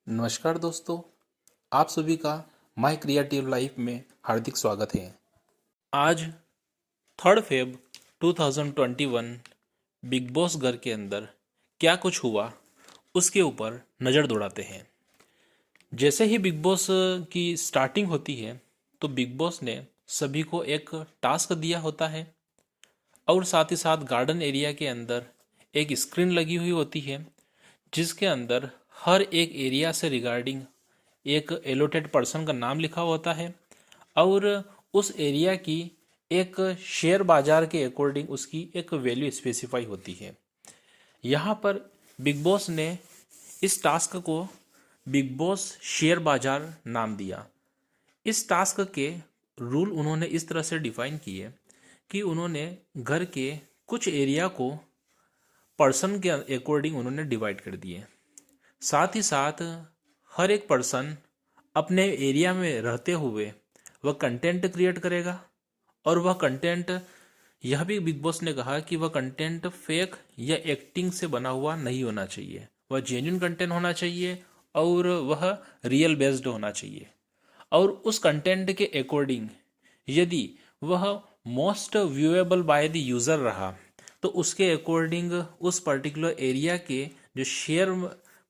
नमस्कार दोस्तों, आप सभी का माय क्रिएटिव लाइफ में हार्दिक स्वागत है। आज 3 फेब 2021 बिग बॉस घर के अंदर क्या कुछ हुआ उसके ऊपर नज़र दौड़ाते हैं। जैसे ही बिग बॉस की स्टार्टिंग होती है तो बिग बॉस ने सभी को एक टास्क दिया होता है और साथ ही साथ गार्डन एरिया के अंदर एक स्क्रीन लगी हुई होती है जिसके अंदर हर एक एरिया से रिगार्डिंग एक एलोटेड पर्सन का नाम लिखा होता है और उस एरिया की एक शेयर बाजार के अकॉर्डिंग उसकी एक वैल्यू स्पेसिफाई होती है। यहाँ पर बिग बॉस ने इस टास्क को बिग बॉस शेयर बाजार नाम दिया। इस टास्क के रूल उन्होंने इस तरह से डिफाइन किए कि उन्होंने घर के कुछ एरिया को पर्सन के अकॉर्डिंग उन्होंने डिवाइड कर दिए। साथ ही साथ हर एक पर्सन अपने एरिया में रहते हुए वह कंटेंट क्रिएट करेगा और वह कंटेंट यह भी बिग बॉस ने कहा कि वह कंटेंट फेक या एक्टिंग से बना हुआ नहीं होना चाहिए, वह जेन्युइन कंटेंट होना चाहिए और वह रियल बेस्ड होना चाहिए। और उस कंटेंट के अकॉर्डिंग यदि वह most viewable by the user रहा तो उसके अकॉर्डिंग उस पर्टिकुलर एरिया के जो शेयर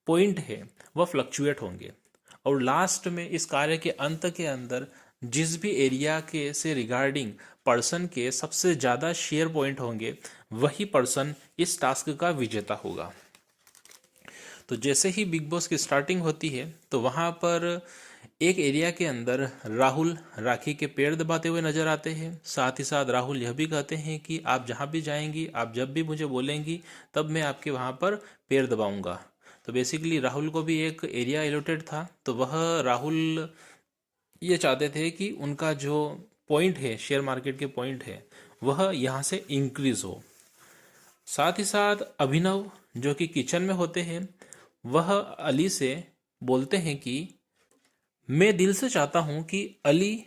पॉइंट है वह फ्लक्चुएट होंगे और लास्ट में इस कार्य के अंत के अंदर जिस भी एरिया के से रिगार्डिंग पर्सन के सबसे ज़्यादा शेयर पॉइंट होंगे वही पर्सन इस टास्क का विजेता होगा। तो जैसे ही बिग बॉस की स्टार्टिंग होती है तो वहाँ पर एक एरिया के अंदर राहुल राखी के पेड़ दबाते हुए नजर आते हैं। साथ ही साथ राहुल यह भी कहते हैं कि आप जहाँ भी जाएंगी, आप जब भी मुझे बोलेंगी तब मैं आपके वहाँ पर पेड़ दबाऊंगा। तो बेसिकली राहुल को भी एक एरिया एलोटेड था, तो वह राहुल ये चाहते थे कि उनका जो पॉइंट है, शेयर मार्केट के पॉइंट है, वह यहाँ से इंक्रीज हो। साथ ही साथ अभिनव जो कि किचन में होते हैं वह अली से बोलते हैं कि मैं दिल से चाहता हूं कि अली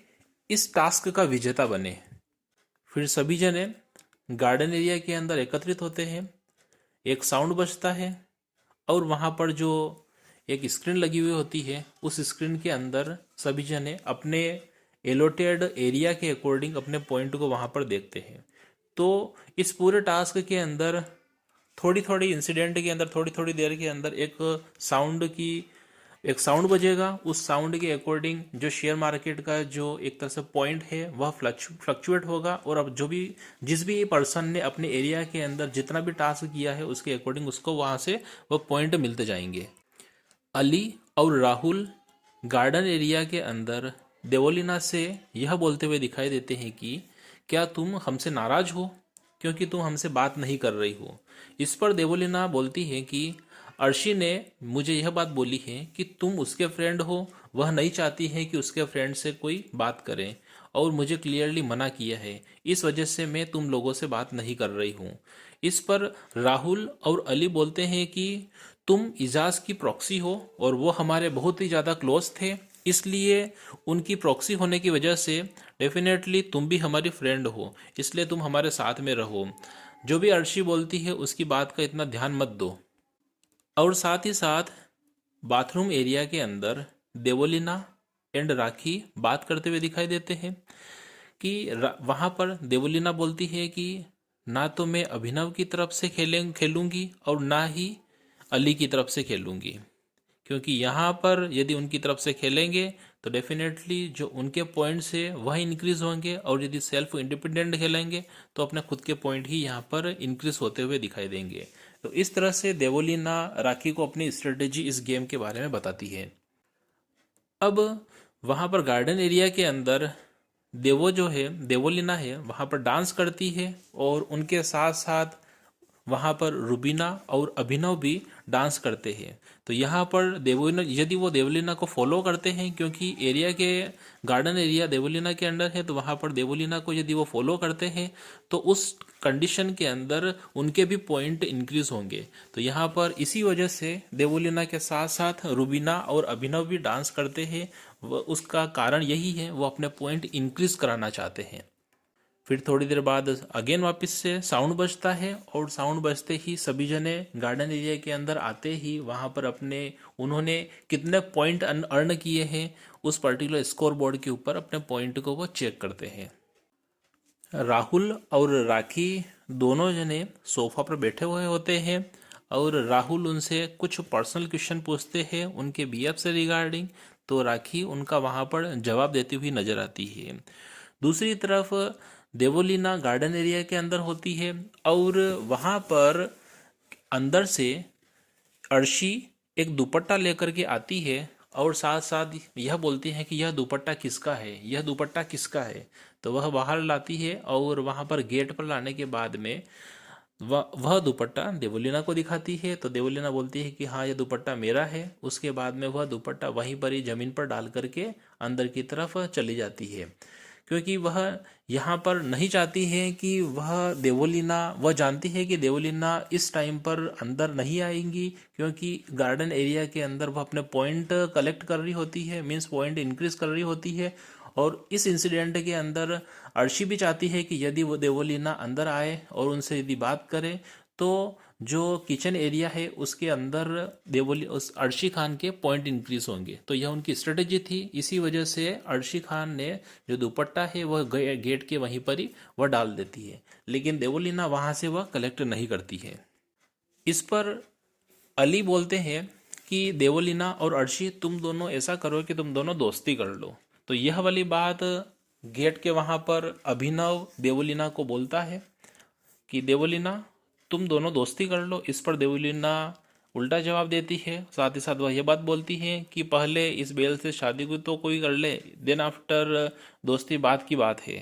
इस टास्क का विजेता बने। फिर सभी जने गार्डन एरिया के अंदर एकत्रित होते हैं, एक साउंड बजता है और वहाँ पर जो एक स्क्रीन लगी हुई होती है उस स्क्रीन के अंदर सभी जने अपने एलोटेड एरिया के अकॉर्डिंग अपने पॉइंट को वहाँ पर देखते हैं। तो इस पूरे टास्क के अंदर थोड़ी थोड़ी इंसिडेंट के अंदर थोड़ी थोड़ी देर के अंदर एक साउंड बजेगा। उस साउंड के अकॉर्डिंग जो शेयर मार्केट का जो एक तरह से पॉइंट है वह फ्लक्चुएट होगा और अब जो भी जिस भी पर्सन ने अपने एरिया के अंदर जितना भी टास्क किया है उसके अकॉर्डिंग उसको वहाँ से वह पॉइंट मिलते जाएंगे। अली और राहुल गार्डन एरिया के अंदर देवोलीना से यह बोलते हुए दिखाई देते हैं कि क्या तुम हमसे नाराज हो क्योंकि तुम हमसे बात नहीं कर रही हो। इस पर देवोलीना बोलती है कि अर्शी ने मुझे यह बात बोली है कि तुम उसके फ्रेंड हो, वह नहीं चाहती है कि उसके फ्रेंड से कोई बात करे और मुझे क्लियरली मना किया है, इस वजह से मैं तुम लोगों से बात नहीं कर रही हूँ। इस पर राहुल और अली बोलते हैं कि तुम इजाज की प्रॉक्सी हो और वो हमारे बहुत ही ज़्यादा क्लोज थे, इसलिए उनकी प्रॉक्सी होने की वजह से डेफिनेटली तुम भी हमारी फ्रेंड हो, इसलिए तुम हमारे साथ में रहो। जो भी अर्शी बोलती है उसकी बात का इतना ध्यान मत दो। और साथ ही साथ बाथरूम एरिया के अंदर देवोलीना एंड राखी बात करते हुए दिखाई देते हैं कि वहाँ पर देवोलीना बोलती है कि ना तो मैं अभिनव की तरफ से खेलूंगी और ना ही अली की तरफ से खेलूंगी, क्योंकि यहाँ पर यदि उनकी तरफ से खेलेंगे तो डेफिनेटली जो उनके पॉइंट्स है वह इंक्रीज होंगे और यदि सेल्फ इंडिपेंडेंट खेलेंगे तो अपने खुद के पॉइंट ही यहाँ पर इंक्रीज होते हुए दिखाई देंगे। तो इस तरह से देवोलीना राखी को अपनी स्ट्रेटेजी इस गेम के बारे में बताती है। अब वहाँ पर गार्डन एरिया के अंदर देवोलीना है वहाँ पर डांस करती है और उनके साथ साथ वहाँ पर रुबीना और अभिनव भी डांस करते हैं। तो यहाँ पर देवोलीना यदि वो देवोलीना को फॉलो करते हैं, क्योंकि एरिया के गार्डन एरिया देवोलीना के अंडर है, तो वहाँ पर देवोलीना को यदि वो फॉलो करते हैं तो उस कंडीशन के अंदर उनके भी पॉइंट इंक्रीज होंगे। तो यहाँ पर इसी वजह से देवोलीना के साथ साथ रुबीना और अभिनव भी डांस करते हैं। उसका कारण यही है, वो अपने पॉइंट इंक्रीज कराना चाहते हैं। फिर थोड़ी देर बाद अगेन वापस से साउंड बजता है और साउंड बजते ही सभी जने गार्डन एरिया के अंदर आते ही वहाँ पर अपने उन्होंने कितने पॉइंट अर्न किए हैं उस पर्टिकुलर स्कोर बोर्ड के ऊपर अपने पॉइंट को वो चेक करते हैं। राहुल और राखी दोनों जने सोफा पर बैठे हुए होते हैं और राहुल उनसे कुछ पर्सनल क्वेश्चन पूछते हैं उनके बीएफ से रिगार्डिंग, तो राखी उनका वहाँ पर जवाब देती हुई नजर आती है। दूसरी तरफ देवोलीना गार्डन एरिया के अंदर होती है और वहाँ पर अंदर से अर्शी एक दुपट्टा लेकर के आती है और साथ साथ यह बोलती है कि यह दुपट्टा किसका है, यह दुपट्टा किसका है। तो वह बाहर लाती है और वहाँ पर गेट पर लाने के बाद में वह दुपट्टा देवोलीना को दिखाती है। तो देवोलीना बोलती है कि हाँ यह दुपट्टा मेरा है। उसके बाद में वह दुपट्टा वहीं पर ही जमीन पर डाल करके अंदर की तरफ चली जाती है, क्योंकि वह यहाँ पर नहीं चाहती है कि वह जानती है कि देवोलीना इस टाइम पर अंदर नहीं आएंगी, क्योंकि गार्डन एरिया के अंदर वह अपने पॉइंट कलेक्ट कर रही होती है, मीन्स पॉइंट इंक्रीज कर रही होती है। और इस इंसिडेंट के अंदर अर्शी भी चाहती है कि यदि वो देवोलीना अंदर आए और उनसे यदि बात करे तो जो किचन एरिया है उसके अंदर उस अर्शी खान के पॉइंट इंक्रीज होंगे। तो यह उनकी स्ट्रेटेजी थी। इसी वजह से अर्शी खान ने जो दुपट्टा है वह गेट के वहीं पर ही वह डाल देती है, लेकिन देवोलीना वहां से वह कलेक्ट नहीं करती है। इस पर अली बोलते हैं कि देवोलीना और अर्शी तुम दोनों ऐसा करो कि तुम दोनों दोस्ती कर लो। तो यह वाली बात गेट के वहां पर अभिनव देवोलीना को बोलता है कि देवोलीना तुम दोनों दोस्ती कर लो। इस पर देवोलीना उल्टा जवाब देती है। साथ ही साथ वह यह बात बोलती है कि पहले इस बेल से शादी को तो कोई कर ले, देन आफ्टर दोस्ती बात की बात है।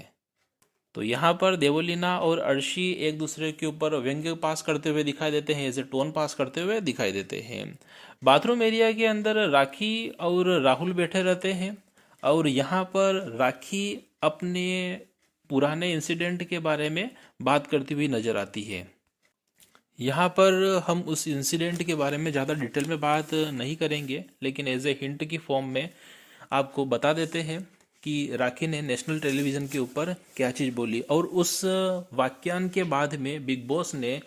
तो यहाँ पर देवोलीना और अर्शी एक दूसरे के ऊपर व्यंग्य पास करते हुए दिखाई देते हैं, ऐसे टोन पास करते हुए दिखाई देते हैं। बाथरूम एरिया के अंदर राखी और राहुल बैठे रहते हैं और यहाँ पर राखी अपने पुराने इंसिडेंट के बारे में बात करती हुई नजर आती है। यहाँ पर हम उस इंसिडेंट के बारे में ज़्यादा डिटेल में बात नहीं करेंगे, लेकिन एज ए हिंट की फॉर्म में आपको बता देते हैं कि राखी ने नेशनल टेलीविज़न के ऊपर क्या चीज़ बोली। और उस वाक्यान के बाद में बिग बॉस ने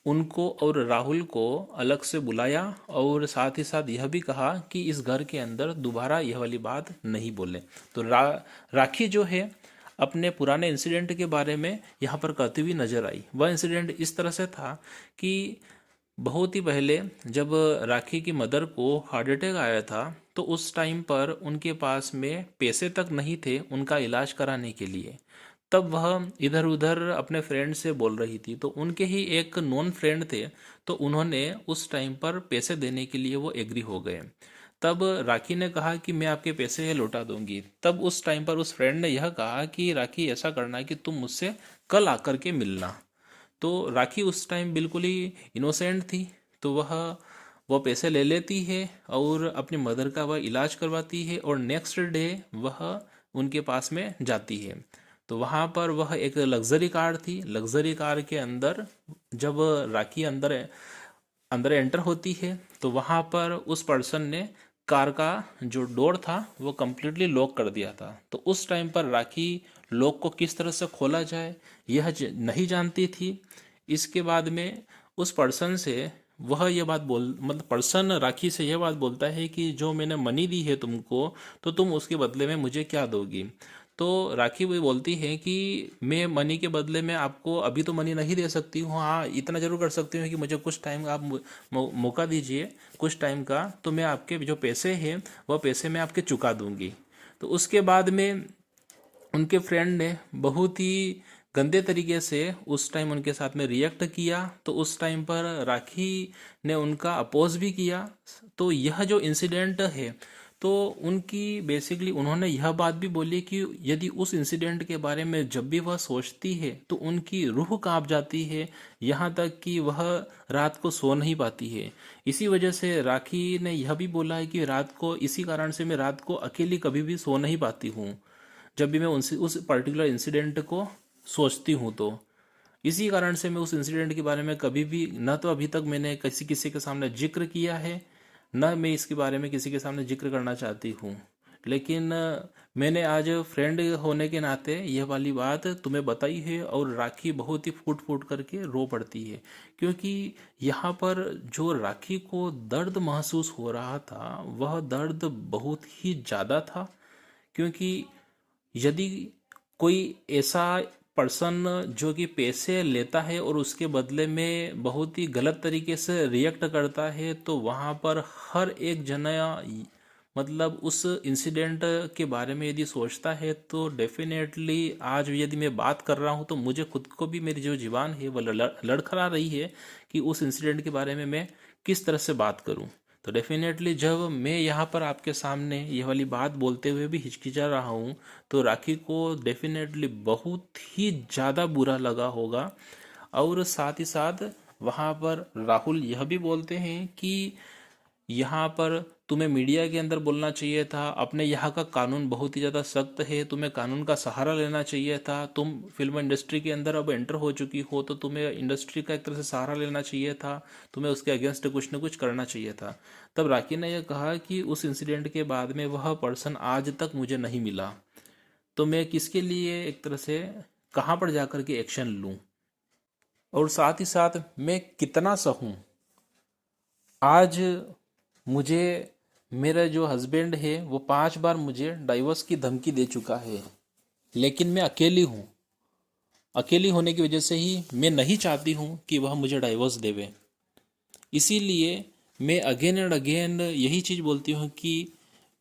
उनको और राहुल को अलग से बुलाया और साथ ही साथ यह भी कहा कि इस घर के अंदर दोबारा यह वाली बात नहीं बोले। तो राखी जो है अपने पुराने इंसिडेंट के बारे में यहाँ पर कहती हुई नजर आई। वह इंसिडेंट इस तरह से था कि बहुत ही पहले जब राखी की मदर को हार्ट अटैक आया था तो उस टाइम पर उनके पास में पैसे तक नहीं थे उनका इलाज कराने के लिए। तब वह इधर उधर अपने फ्रेंड से बोल रही थी, तो उनके ही एक नॉन फ्रेंड थे, तो उन्होंने उस टाइम पर पैसे देने के लिए वो एग्री हो गए। तब राखी ने कहा कि मैं आपके पैसे लौटा दूंगी। तब उस टाइम पर उस फ्रेंड ने यह कहा कि राखी ऐसा करना है कि तुम मुझसे कल आकर के मिलना। तो राखी उस टाइम बिल्कुल ही इनोसेंट थी, तो वह पैसे ले लेती है और अपनी मदर का वह इलाज करवाती है और नेक्स्ट डे वह उनके पास में जाती है। तो वहाँ पर वह एक लग्जरी कार थी। लग्जरी कार के अंदर जब राखी अंदर एंटर होती है तो वहाँ पर उस पर्सन ने कार का जो डोर था वो कम्प्लीटली लॉक कर दिया था। तो उस टाइम पर राखी लॉक को किस तरह से खोला जाए यह नहीं जानती थी। इसके बाद में उस पर्सन से वह ये बात मतलब पर्सन राखी से यह बात बोलता है कि जो मैंने मनी दी है तुमको, तो तुम उसके बदले में मुझे क्या दोगी। तो राखी वही बोलती है कि मैं मनी के बदले में आपको अभी तो मनी नहीं दे सकती हूँ, हाँ इतना जरूर कर सकती हूँ कि मुझे कुछ टाइम आप मौका दीजिए कुछ टाइम का, तो मैं आपके जो पैसे हैं वह पैसे मैं आपके चुका दूंगी। तो उसके बाद में उनके फ्रेंड ने बहुत ही गंदे तरीके से उस टाइम उनके साथ में रिएक्ट किया। तो उस टाइम पर राखी ने उनका अपोज भी किया। तो यह जो इंसिडेंट है तो उनकी बेसिकली उन्होंने यह बात भी बोली कि यदि उस इंसिडेंट के बारे में जब भी वह सोचती है तो उनकी रूह कांप जाती है, यहाँ तक कि वह रात को सो नहीं पाती है। इसी वजह से राखी ने यह भी बोला है कि रात को इसी कारण से मैं रात को अकेली कभी भी सो नहीं पाती हूँ, जब भी मैं उस पर्टिकुलर इंसिडेंट को सोचती हूँ। तो इसी कारण से मैं उस इंसिडेंट के बारे में कभी भी न तो अभी तक मैंने किसी के सामने जिक्र किया है, न मैं इसके बारे में किसी के सामने जिक्र करना चाहती हूँ। लेकिन मैंने आज फ्रेंड होने के नाते यह वाली बात तुम्हें बताई है और राखी बहुत ही फूट फूट करके रो पड़ती है, क्योंकि यहाँ पर जो राखी को दर्द महसूस हो रहा था वह दर्द बहुत ही ज़्यादा था। क्योंकि यदि कोई ऐसा पर्सन जो कि पैसे लेता है और उसके बदले में बहुत ही गलत तरीके से रिएक्ट करता है, तो वहाँ पर हर एक जना मतलब उस इंसिडेंट के बारे में यदि सोचता है तो डेफिनेटली आज यदि मैं बात कर रहा हूँ तो मुझे खुद को भी मेरी जो जुबान है वो लड़खड़ा रही है कि उस इंसिडेंट के बारे में मैं किस तरह से बात करूँ। तो डेफिनेटली जब मैं यहाँ पर आपके सामने ये वाली बात बोलते हुए भी हिचकिचा रहा हूँ तो राखी को डेफिनेटली बहुत ही ज़्यादा बुरा लगा होगा। और साथ ही साथ वहाँ पर राहुल यह भी बोलते हैं कि यहाँ पर तुम्हें मीडिया के अंदर बोलना चाहिए था, अपने यहाँ का कानून बहुत ही ज़्यादा सख्त है, तुम्हें कानून का सहारा लेना चाहिए था। तुम फिल्म इंडस्ट्री के अंदर अब एंटर हो चुकी हो तो तुम्हें इंडस्ट्री का एक तरह से सहारा लेना चाहिए था, तुम्हें उसके अगेंस्ट कुछ न कुछ करना चाहिए था। तब राखी ने यह कहा कि उस इंसिडेंट के बाद में वह पर्सन आज तक मुझे नहीं मिला, तो मैं किसके लिए एक तरह से कहाँ पर जाकर के एक्शन लूँ, और साथ ही साथ मैं कितना सहूँ। आज मुझे मेरा जो हस्बैंड है वो 5 बार मुझे डाइवोर्स की धमकी दे चुका है, लेकिन मैं अकेली हूँ। अकेली होने की वजह से ही मैं नहीं चाहती हूँ कि वह मुझे डाइवोर्स देवे। इसीलिए मैं अगेन एंड अगेन यही चीज़ बोलती हूँ कि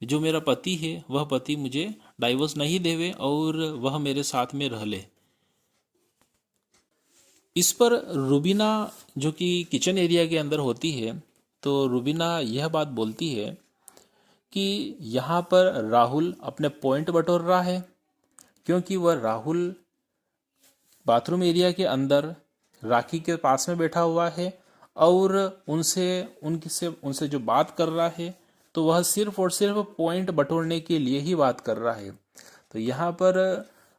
जो मेरा पति है वह पति मुझे डाइवोर्स नहीं देवे और वह मेरे साथ में रह ले। इस पर रुबीना जो कि किचन एरिया के अंदर होती है, तो रुबीना यह बात बोलती है कि यहाँ पर राहुल अपने पॉइंट बटोर रहा है, क्योंकि वह राहुल बाथरूम एरिया के अंदर राखी के पास में बैठा हुआ है और उनसे जो बात कर रहा है तो वह सिर्फ और सिर्फ पॉइंट बटोरने के लिए ही बात कर रहा है। तो यहाँ पर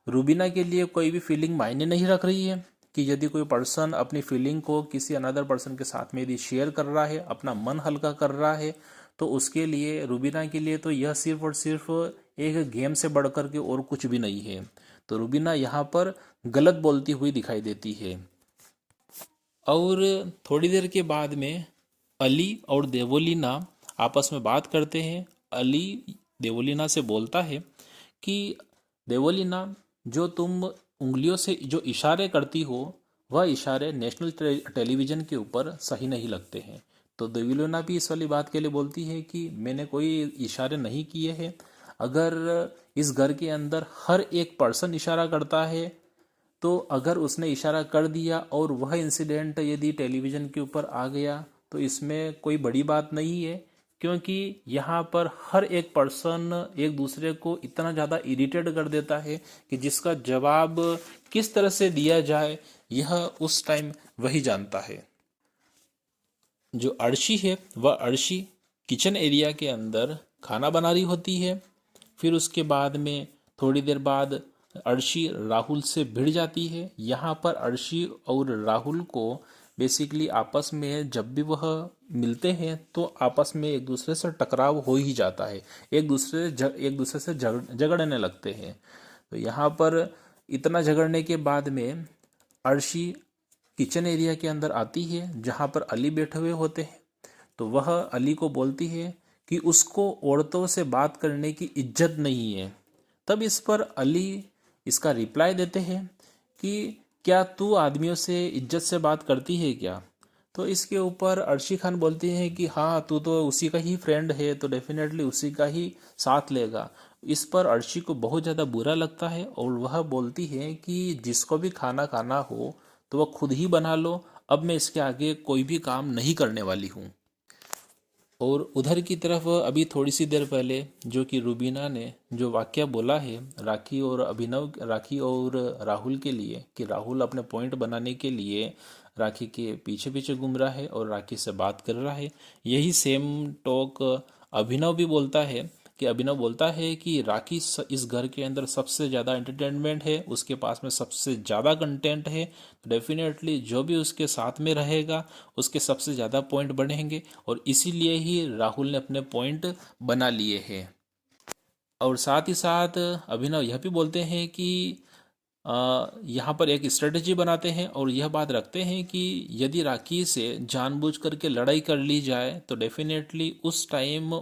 रुबीना के लिए कोई भी फीलिंग मायने नहीं रख रही है कि यदि कोई पर्सन अपनी फीलिंग को किसी अनदर पर्सन के साथ में यदि शेयर कर रहा है, अपना मन हल्का कर रहा है, तो उसके लिए रुबीना के लिए तो यह सिर्फ और सिर्फ एक गेम से बढ़कर के और कुछ भी नहीं है। तो रुबीना यहाँ पर गलत बोलती हुई दिखाई देती है। और थोड़ी देर के बाद में अली और देवोलीना आपस में बात करते हैं। अली देवोलीना से बोलता है कि देवोलीना, जो तुम उंगलियों से जो इशारे करती हो वह इशारे नेशनल टेलीविज़न के ऊपर सही नहीं लगते हैं। तो देवोलीना भी इस वाली बात के लिए बोलती है कि मैंने कोई इशारे नहीं किए हैं। अगर इस घर के अंदर हर एक पर्सन इशारा करता है, तो अगर उसने इशारा कर दिया और वह इंसिडेंट यदि टेलीविज़न के ऊपर आ गया तो इसमें कोई बड़ी बात नहीं है, क्योंकि यहाँ पर हर एक पर्सन एक दूसरे को इतना ज़्यादा इरिटेट कर देता है कि जिसका जवाब किस तरह से दिया जाए यह उस टाइम वही जानता है। जो अर्शी है वह अर्शी किचन एरिया के अंदर खाना बना रही होती है। फिर उसके बाद में थोड़ी देर बाद अर्शी राहुल से भिड़ जाती है। यहाँ पर अर्शी और राहुल को बेसिकली आपस में जब भी वह मिलते हैं तो आपस में एक दूसरे से टकराव हो ही जाता है, एक दूसरे से झगड़ने लगते हैं। तो यहाँ पर इतना झगड़ने के बाद में अर्शी किचन एरिया के अंदर आती है जहाँ पर अली बैठे हुए होते हैं। तो वह अली को बोलती है कि उसको औरतों से बात करने की इज्जत नहीं है। तब इस पर अली इसका रिप्लाई देते हैं कि क्या तू आदमियों से इज्जत से बात करती है क्या। तो इसके ऊपर अर्शी खान बोलती हैं कि हाँ, तू तो उसी का ही फ्रेंड है तो डेफिनेटली उसी का ही साथ लेगा। इस पर अर्शी को बहुत ज़्यादा बुरा लगता है और वह बोलती है कि जिसको भी खाना खाना हो तो वह खुद ही बना लो, अब मैं इसके आगे कोई भी काम नहीं करने वाली हूँ। और उधर की तरफ अभी थोड़ी सी देर पहले जो कि रुबीना ने जो वाक्य बोला है राखी और राहुल के लिए, कि राहुल अपने पॉइंट बनाने के लिए राखी के पीछे पीछे घूम रहा है और राखी से बात कर रहा है, यही सेम टॉक अभिनव भी बोलता है। कि अभिनव बोलता है कि राखी इस घर के अंदर सबसे ज़्यादा एंटरटेनमेंट है, उसके पास में सबसे ज़्यादा कंटेंट है, तो डेफिनेटली जो भी उसके साथ में रहेगा उसके सबसे ज़्यादा पॉइंट बढ़ेंगे और इसीलिए ही राहुल ने अपने पॉइंट बना लिए हैं। और साथ ही साथ अभिनव यह भी बोलते हैं कि यहाँ पर एक स्ट्रेटजी बनाते हैं और यह बात रखते हैं कि यदि राखी से जानबूझ करके लड़ाई कर ली जाए तो डेफिनेटली उस टाइम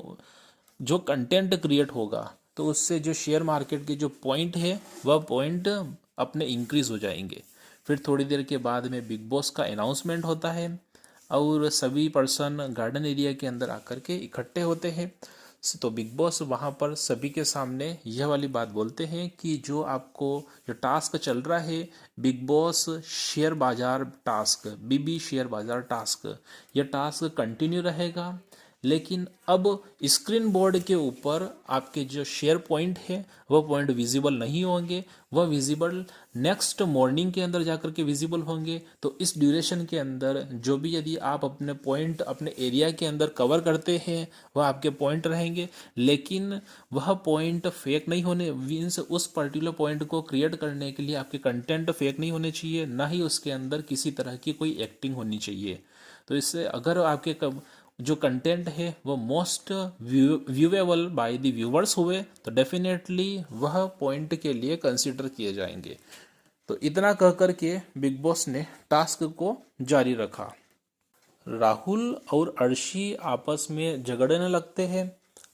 जो कंटेंट क्रिएट होगा तो उससे जो शेयर मार्केट के जो पॉइंट है वह पॉइंट अपने इंक्रीज हो जाएंगे। फिर थोड़ी देर के बाद में बिग बॉस का अनाउंसमेंट होता है और सभी पर्सन गार्डन एरिया के अंदर आकर के इकट्ठे होते हैं। तो बिग बॉस वहाँ पर सभी के सामने यह वाली बात बोलते हैं कि जो आपको जो टास्क चल रहा है बिग बॉस शेयर बाजार टास्क, बीबी शेयर बाजार टास्क, यह टास्क कंटिन्यू रहेगा, लेकिन अब स्क्रीन बोर्ड के ऊपर आपके जो शेयर पॉइंट है वह पॉइंट विजिबल नहीं होंगे, वह विजिबल नेक्स्ट मॉर्निंग के अंदर जाकर के विजिबल होंगे। तो इस ड्यूरेशन के अंदर जो भी यदि आप अपने पॉइंट अपने एरिया के अंदर कवर करते हैं वह आपके पॉइंट रहेंगे, लेकिन वह पॉइंट फेक नहीं होने, मीन्स उस पर्टिकुलर पॉइंट को क्रिएट करने के लिए आपके कंटेंट फेक नहीं होने चाहिए, ना ही उसके अंदर किसी तरह की कोई एक्टिंग होनी चाहिए। तो इससे अगर आपके जो कंटेंट है वो most viewable by the viewers हुए तो डेफिनेटली वह पॉइंट के लिए कंसिडर किए जाएंगे। तो इतना कह कर के बिग बॉस ने टास्क को जारी रखा। राहुल और अर्शी आपस में झगड़ने लगते हैं।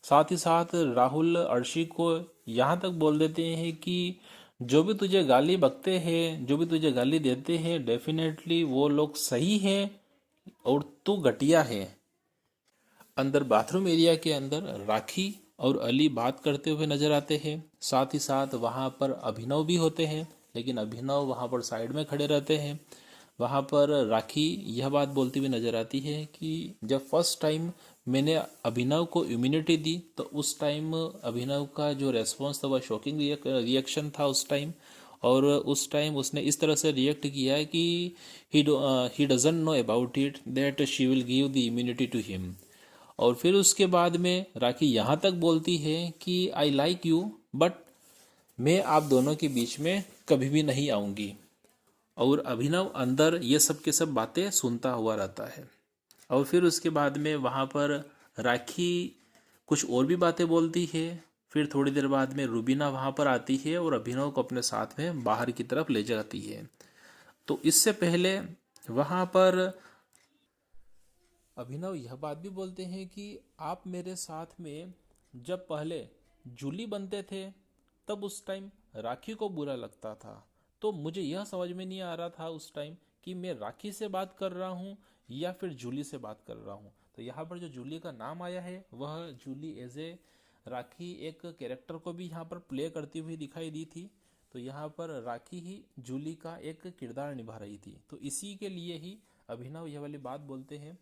साथ ही साथ राहुल अर्शी को यहाँ तक बोल देते हैं कि जो भी तुझे गाली बकते हैं, जो भी तुझे गाली देते हैं, डेफिनेटली वो लोग सही हैं और तू घटिया है। अंदर बाथरूम एरिया के अंदर राखी और अली बात करते हुए नजर आते हैं। साथ ही साथ वहाँ पर अभिनव भी होते हैं, लेकिन अभिनव वहाँ पर साइड में खड़े रहते हैं। वहाँ पर राखी यह बात बोलती हुई नजर आती है कि जब फर्स्ट टाइम मैंने अभिनव को इम्यूनिटी दी तो उस टाइम अभिनव का जो रेस्पॉन्स था वह शॉकिंग रिएक्शन था उस टाइम, और उस टाइम उसने इस तरह से रिएक्ट किया कि he doesn't know about it that she will give the immunity to him. और फिर उसके बाद में राखी यहाँ तक बोलती है कि आई लाइक यू बट मैं आप दोनों के बीच में कभी भी नहीं आऊँगी। और अभिनव अंदर ये सब के सब बातें सुनता हुआ रहता है। और फिर उसके बाद में वहाँ पर राखी कुछ और भी बातें बोलती है। फिर थोड़ी देर बाद में रूबीना वहाँ पर आती है और अभिनव को अपने साथ में बाहर की तरफ ले जाती है। तो इससे पहले वहाँ पर अभिनव यह बात भी बोलते हैं कि आप मेरे साथ में जब पहले जूली बनते थे तब उस टाइम राखी को बुरा लगता था, तो मुझे यह समझ में नहीं आ रहा था उस टाइम कि मैं राखी से बात कर रहा हूँ या फिर जूली से बात कर रहा हूँ। तो यहाँ पर जो जूली का नाम आया है वह जूली एज ए राखी एक कैरेक्टर को भी यहाँ पर प्ले करती हुई दिखाई दी थी। तो यहाँ पर राखी ही जूली का एक किरदार निभा रही थी, तो इसी के लिए ही अभिनव यह वाली बात बोलते हैं।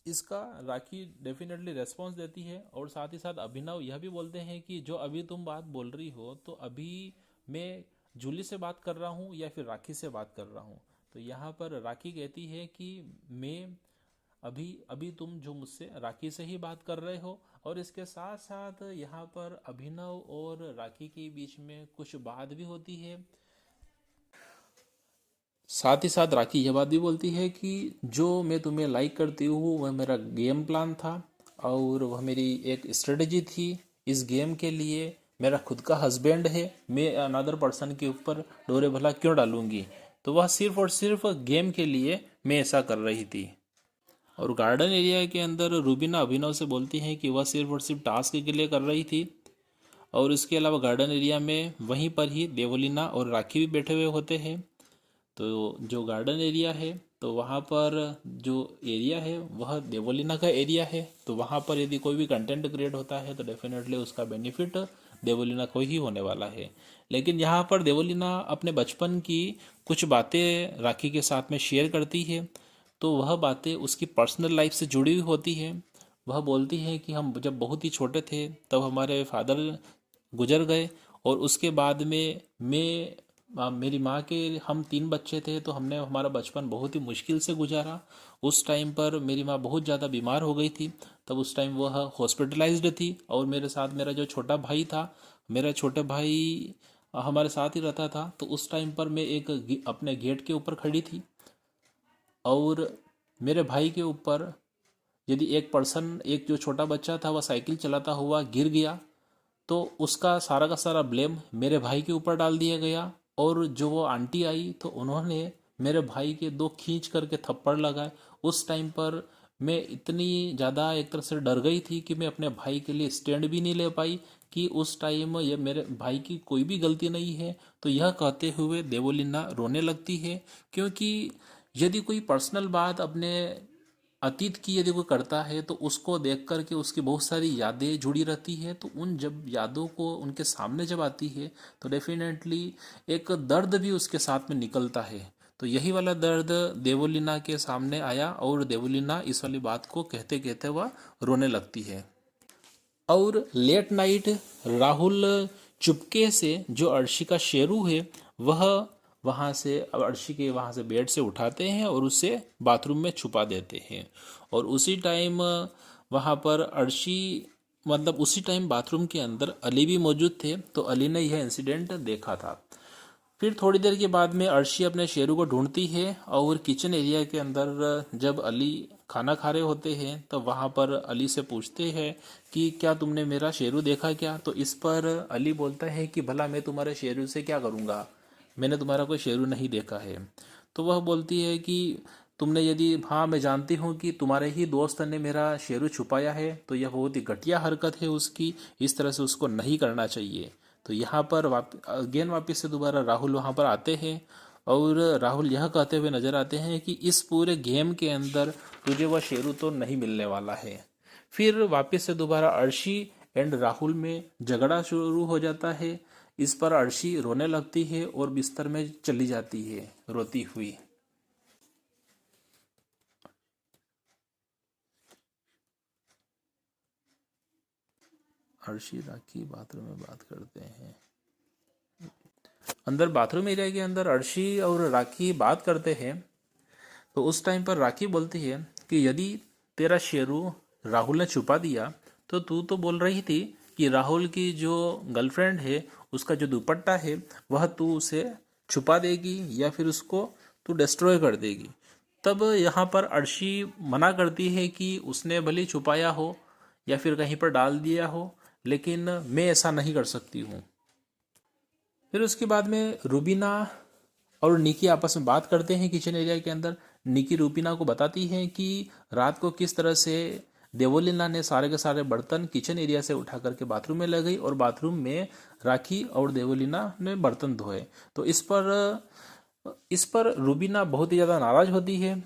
इसका राखी डेफिनेटली रेस्पॉन्स देती है और साथ ही साथ अभिनव यह भी बोलते हैं कि जो अभी तुम बात बोल रही हो तो अभी मैं जूली से बात कर रहा हूँ या फिर राखी से बात कर रहा हूँ। तो यहाँ पर राखी कहती है कि मैं अभी अभी तुम जो मुझसे राखी से ही बात कर रहे हो। और इसके साथ साथ यहाँ पर अभिनव और राखी के बीच में कुछ बात भी होती है। साथ ही साथ राखी यह बात भी बोलती है कि जो मैं तुम्हें लाइक करती हूँ वह मेरा गेम प्लान था और वह मेरी एक स्ट्रेटजी थी। इस गेम के लिए मेरा खुद का हस्बैंड है, मैं अनदर पर्सन के ऊपर डोरे भला क्यों डालूंगी। तो वह सिर्फ और सिर्फ गेम के लिए मैं ऐसा कर रही थी। और गार्डन एरिया के अंदर रूबीना अभिनव से बोलती है कि वह सिर्फ और सिर्फ टास्क के लिए कर रही थी। और इसके अलावा गार्डन एरिया में वहीं पर ही देवलीना और राखी भी बैठे हुए होते हैं। तो जो गार्डन एरिया है तो वहाँ पर जो एरिया है वह देवलीना का एरिया है। तो वहाँ पर यदि कोई भी कंटेंट क्रिएट होता है तो डेफिनेटली उसका बेनिफिट देवलीना को ही होने वाला है। लेकिन यहाँ पर देवलीना अपने बचपन की कुछ बातें राखी के साथ में शेयर करती है, तो वह बातें उसकी पर्सनल लाइफ से जुड़ी हुई होती है। वह बोलती है कि हम जब बहुत ही छोटे थे तब हमारे फादर गुजर गए और उसके बाद में मेरी माँ के हम 3 बच्चे थे, तो हमने हमारा बचपन बहुत ही मुश्किल से गुजारा। उस टाइम पर मेरी माँ बहुत ज़्यादा बीमार हो गई थी, तब उस टाइम वह हॉस्पिटलाइज्ड थी और मेरे साथ मेरा जो छोटा भाई था, मेरा छोटा भाई हमारे साथ ही रहता था। तो उस टाइम पर मैं अपने गेट के ऊपर खड़ी थी और मेरे भाई के ऊपर यदि एक जो छोटा बच्चा था वह साइकिल चलाता हुआ गिर गया तो उसका सारा का सारा ब्लेम मेरे भाई के ऊपर डाल दिया गया। और जो वो आंटी आई तो उन्होंने मेरे भाई के दो खींच करके थप्पड़ लगाए। उस टाइम पर मैं इतनी ज़्यादा एक तरह से डर गई थी कि मैं अपने भाई के लिए स्टैंड भी नहीं ले पाई कि उस टाइम ये मेरे भाई की कोई भी गलती नहीं है। तो यह कहते हुए देवोलीना रोने लगती है, क्योंकि यदि कोई पर्सनल बात अपने अतीत की यदि कोई करता है तो उसको देख कर के उसकी बहुत सारी यादें जुड़ी रहती है। तो उन जब यादों को उनके सामने जब आती है तो डेफिनेटली एक दर्द भी उसके साथ में निकलता है। तो यही वाला दर्द देवोलीना के सामने आया और देवोलीना इस वाली बात को कहते कहते वह रोने लगती है। और लेट नाइट राहुल चुपके से जो अर्शी का शेरू है वह वहाँ से अर्शी के वहाँ से बेड से उठाते हैं और उसे बाथरूम में छुपा देते हैं। और उसी टाइम वहाँ पर अर्शी मतलब उसी टाइम बाथरूम के अंदर अली भी मौजूद थे। तो अली ने यह इंसिडेंट देखा था। फिर थोड़ी देर के बाद में अर्शी अपने शेरू को ढूंढती है और किचन एरिया के अंदर जब अली खाना खा रहे होते हैं तो वहाँ पर अली से पूछते हैं कि क्या तुमने मेरा शेरू देखा क्या। तो इस पर अली बोलता है कि भला मैं तुम्हारे शेरू से क्या करूँगा, मैंने तुम्हारा कोई शेरू नहीं देखा है। तो वह बोलती है कि तुमने यदि हाँ मैं जानती हूँ कि तुम्हारे ही दोस्त ने मेरा शेरू छुपाया है तो यह बहुत ही घटिया हरकत है उसकी, इस तरह से उसको नहीं करना चाहिए। तो यहाँ पर वापिस से दोबारा राहुल वहाँ पर आते हैं और राहुल यह कहते हुए नजर आते हैं कि इस पूरे गेम के अंदर तुझे वह शेरू तो नहीं मिलने वाला है। फिर वापस से दोबारा अर्शी एंड राहुल में झगड़ा शुरू हो जाता है। इस पर अर्शी रोने लगती है और बिस्तर में चली जाती है रोती हुई। अर्शी राखी बाथरूम में बात करते हैं। अंदर बाथरूम एरिया के अंदर अर्शी और राखी बात करते हैं। तो उस टाइम पर राखी बोलती है कि यदि तेरा शेरू राहुल ने छुपा दिया तो तू तो बोल रही थी कि राहुल की जो गर्लफ्रेंड है उसका जो दुपट्टा है वह तू उसे छुपा देगी या फिर उसको तू डिस्ट्रॉय कर देगी। तब यहाँ पर अर्शी मना करती है कि उसने भले छुपाया हो या फिर कहीं पर डाल दिया हो, लेकिन मैं ऐसा नहीं कर सकती हूँ। फिर उसके बाद में रूबीना और निकी आपस में बात करते हैं किचन एरिया के अंदर। निकी रूबीना को बताती है कि रात को किस तरह से देवोलीना ने सारे के सारे बर्तन किचन एरिया से उठा करके बाथरूम में ले गई और बाथरूम में राखी और देवोलीना ने बर्तन धोए। तो इस पर रूबीना बहुत ही ज़्यादा नाराज होती है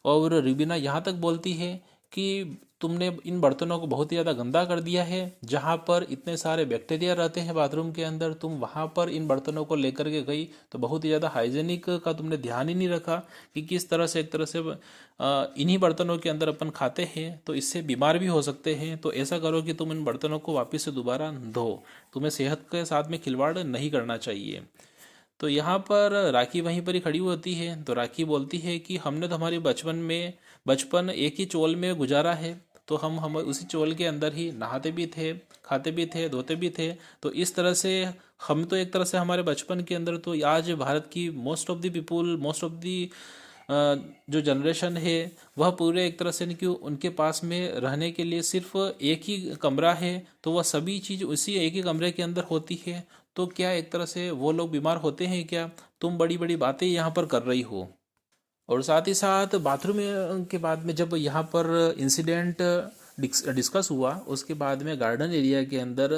और रूबीना यहाँ तक बोलती है कि तुमने इन बर्तनों को बहुत ही ज़्यादा गंदा कर दिया है। जहाँ पर इतने सारे बैक्टीरिया रहते हैं बाथरूम के अंदर, तुम वहाँ पर इन बर्तनों को लेकर के गई तो बहुत ही ज़्यादा हाइजेनिक का तुमने ध्यान ही नहीं रखा कि किस तरह से एक तरह से इन्हीं बर्तनों के अंदर अपन खाते हैं तो इससे बीमार भी हो सकते हैं। तो ऐसा करो कि तुम इन बर्तनों को वापस से दोबारा धो, तुम्हें सेहत के साथ में खिलवाड़ नहीं करना चाहिए। तो यहाँ पर राखी वहीं पर ही खड़ी होती है। तो राखी बोलती है कि हमने तो हमारे बचपन एक ही चोल में गुजारा है, तो हम उसी चोल के अंदर ही नहाते भी थे, खाते भी थे, धोते भी थे। तो इस तरह से हम तो एक तरह से हमारे बचपन के अंदर तो आज भारत की most of the people most of the जो जनरेशन है वह पूरे एक तरह से कि उनके पास में रहने के लिए सिर्फ एक ही कमरा है, तो वह सभी चीज़ उसी एक ही कमरे के अंदर होती है। तो क्या एक तरह से वो लोग बीमार होते हैं क्या? तुम बड़ी बड़ी बातें यहाँ पर कर रही हो। और साथ ही साथ बाथरूम के बाद में जब यहाँ पर इंसिडेंट डिस्कस हुआ उसके बाद में गार्डन एरिया के अंदर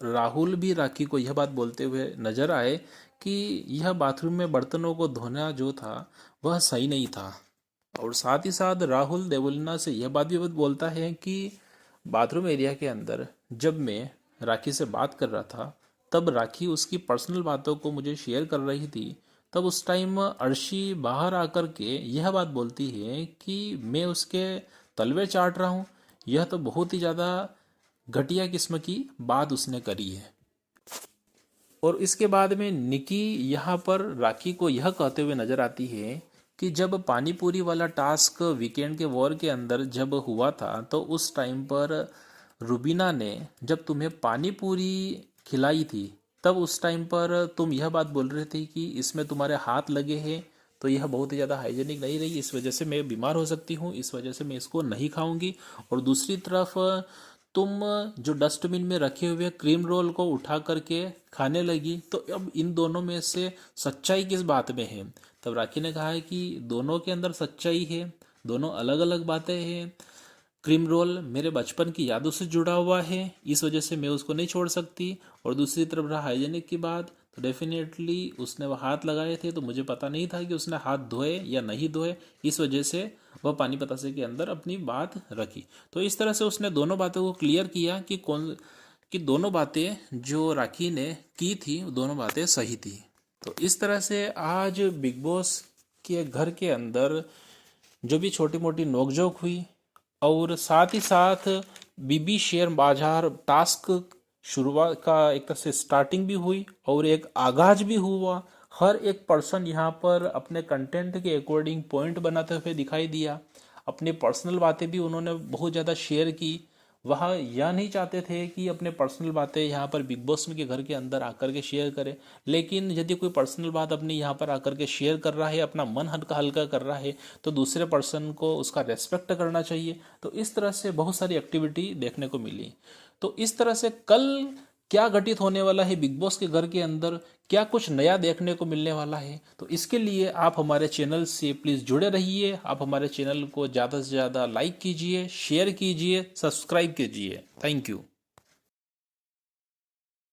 राहुल भी राखी को यह बात बोलते हुए नजर आए कि यह बाथरूम में बर्तनों को धोना जो था वह सही नहीं था। और साथ ही साथ राहुल देवोलीना से यह बात भी बोलता है कि बाथरूम एरिया के अंदर जब मैं राखी से बात कर रहा था तब राखी उसकी पर्सनल बातों को मुझे शेयर कर रही थी। तब उस टाइम अर्शी बाहर आकर के यह बात बोलती है कि मैं उसके तलवे चाट रहा हूँ। यह तो बहुत ही ज़्यादा घटिया किस्म की बात उसने करी है। और इसके बाद में निकी यहाँ पर राखी को यह कहते हुए नजर आती है कि जब पानी पूरी वाला टास्क वीकेंड के वॉर के अंदर जब हुआ था तो उस टाइम पर रुबीना ने जब तुम्हें पानी पूरी खिलाई थी तब उस टाइम पर तुम यह बात बोल रहे थे कि इसमें तुम्हारे हाथ लगे हैं तो यह बहुत ही ज़्यादा हाइजेनिक नहीं रही, इस वजह से मैं बीमार हो सकती हूँ, इस वजह से मैं इसको नहीं खाऊंगी। और दूसरी तरफ तुम जो डस्टबिन में रखे हुए क्रीम रोल को उठा करके खाने लगी, तो अब इन दोनों में से सच्चाई किस बात में है? तब राखी ने कहा है कि दोनों के अंदर सच्चाई है, दोनों अलग अलग बातें हैं। क्रीम रोल मेरे बचपन की यादों से जुड़ा हुआ है, इस वजह से मैं उसको नहीं छोड़ सकती। और दूसरी तरफ रहा हाइजेनिक की बात, तो डेफिनेटली उसने वह हाथ लगाए थे, तो मुझे पता नहीं था कि उसने हाथ धोए या नहीं धोए, इस वजह से वह पानी पतासे के अंदर अपनी बात रखी। तो इस तरह से उसने दोनों बातों को क्लियर किया कि दोनों बातें जो राखी ने की थी दोनों बातें सही थी। तो इस तरह से आज बिग बॉस के घर के अंदर जो भी छोटी मोटी नोकझोंक हुई, और साथ ही साथ बीबी शेयर बाजार टास्क शुरुआत का एक तरह से स्टार्टिंग भी हुई और एक आगाज भी हुआ। हर एक पर्सन यहाँ पर अपने कंटेंट के अकॉर्डिंग पॉइंट बनाते हुए दिखाई दिया। अपनी पर्सनल बातें भी उन्होंने बहुत ज़्यादा शेयर की। वह यह नहीं चाहते थे कि अपने पर्सनल बातें यहाँ पर बिग बॉस के घर के अंदर आकर के शेयर करें, लेकिन यदि कोई पर्सनल बात अपनी यहाँ पर आकर के शेयर कर रहा है, अपना मन हल्का हल्का कर रहा है, तो दूसरे पर्सन को उसका रेस्पेक्ट करना चाहिए। तो इस तरह से बहुत सारी एक्टिविटी देखने को मिली। तो इस तरह से कल क्या घटित होने वाला है बिग बॉस के घर के अंदर, क्या कुछ नया देखने को मिलने वाला है, तो इसके लिए आप हमारे चैनल से प्लीज़ जुड़े रहिए। आप हमारे चैनल को ज़्यादा से ज़्यादा लाइक कीजिए, शेयर कीजिए, सब्सक्राइब कीजिए। Thank you.